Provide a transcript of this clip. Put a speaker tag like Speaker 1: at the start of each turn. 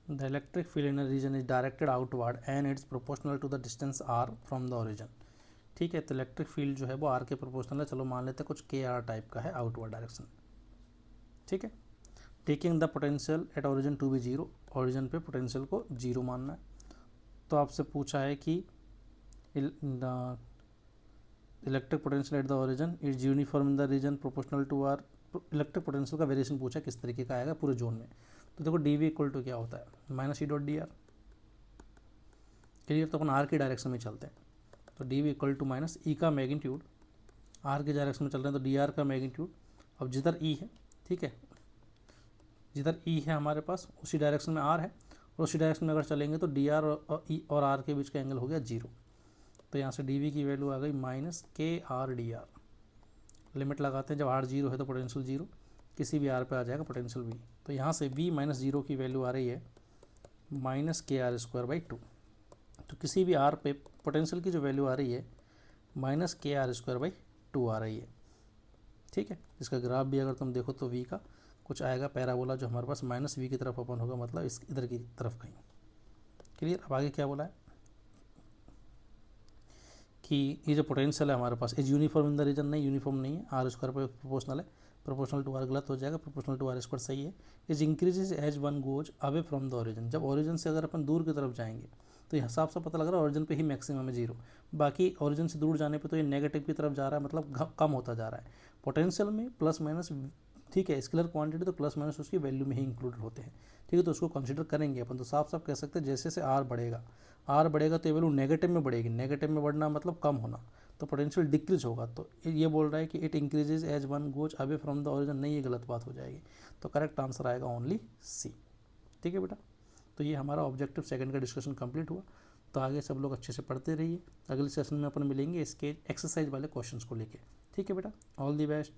Speaker 1: The electric field in a region is directed outward and it's proportional to the distance r from the origin. ठीक है, तो electric field जो है वो are के proportional है, चलो मान लेते हैं कुछ के आर टाइप का है आउटवर्ड डायरेक्शन। ठीक है, taking the potential at origin to be zero, origin पे पोटेंशियल को जीरो मानना है। तो आपसे पूछा है कि electric potential at the origin is uniform in the region proportional to r. Electric potential का वेरिएशन पूछा किस तरीके का आएगा पूरे जोन में। तो देखो डी वी इक्वल टू क्या होता है minus E dot d r. Clear, तो अपन आर की डायरेक्शन में चलते हैं, तो d v equal to minus E का मैग्नीट्यूड, आर की डायरेक्शन में चल रहे हैं तो डी आर का मैग्नीट्यूड। अब जिधर ई है, ठीक है, जिधर ई है हमारे पास उसी डायरेक्शन में आर है, और उसी डायरेक्शन में अगर चलेंगे तो डी आर और ई और आर के बीच का एंगल हो गया जीरो। तो यहाँ से डी वी की वैल्यू आ गई माइनस के आर डी आर। लिमिट लगाते हैं, जब आर जीरो है तो पोटेंशियल जीरो, किसी भी आर पे आ जाएगा पोटेंशियल वी। तो यहाँ से वी माइनस जीरो की वैल्यू आ रही है माइनस के आर स्क्वायर बाई टू। तो किसी भी आर पे पोटेंशियल की जो वैल्यू आ रही है माइनस के आर स्क्वायर बाई टू आ रही है। ठीक है, इसका ग्राफ भी अगर तुम देखो तो वी का कुछ आएगा पैराबोला जो हमारे पास माइनस वी की तरफ ओपन होगा, मतलब इस इधर की तरफ कहीं। क्लियर, अब आगे क्या बोला है कि ये जो पोटेंशियल है हमारे पास is uniform in the region, नहीं यूनिफॉर्म नहीं है, आर स्क्वायर पर प्रोपोर्शनल है, प्रोपोर्शनल टू आर गलत हो जाएगा, प्रोपोर्शनल टू आर स्क्वायर सही है। Is increases as one goes away from the origin, जब ओरिजिन से अगर अपन दूर की तरफ जाएंगे तो यहाँ साफ साफ पता लग रहा है ओरिजिन पे ही मैक्सिमम है जीरो, बाकी ओरिजिन से दूर जाने पे तो ये नेगेटिव की तरफ जा रहा है, मतलब कम होता जा रहा है। पोटेंशियल में प्लस माइनस, ठीक है, स्केलर क्वांटिटी तो प्लस माइनस उसकी वैल्यू में ही इंक्लूडेड होते हैं। ठीक है, तो उसको कंसिडर करेंगे अपन, तो साफ साफ कह सकते हैं जैसे जैसे आर बढ़ेगा, आर बढ़ेगा तो ये वैल्यू नेगेटिव में बढ़ेगी, नेगेटिव में बढ़ना मतलब कम होना, तो पोटेंशियल डिक्रीज होगा। तो ये बोल रहा है कि it increases as one goes away from the origin, नहीं ये गलत बात हो जाएगी। तो करेक्ट आंसर आएगा ओनली सी। ठीक है बेटा, तो ये हमारा ऑब्जेक्टिव सेकंड का डिस्कशन कंप्लीट हुआ। तो आगे सब लोग अच्छे से पढ़ते रहिए, अगले सेशन में अपन मिलेंगे इसके एक्सरसाइज वाले क्वेश्चंस को लेके। ठीक है बेटा, ऑल दी बेस्ट।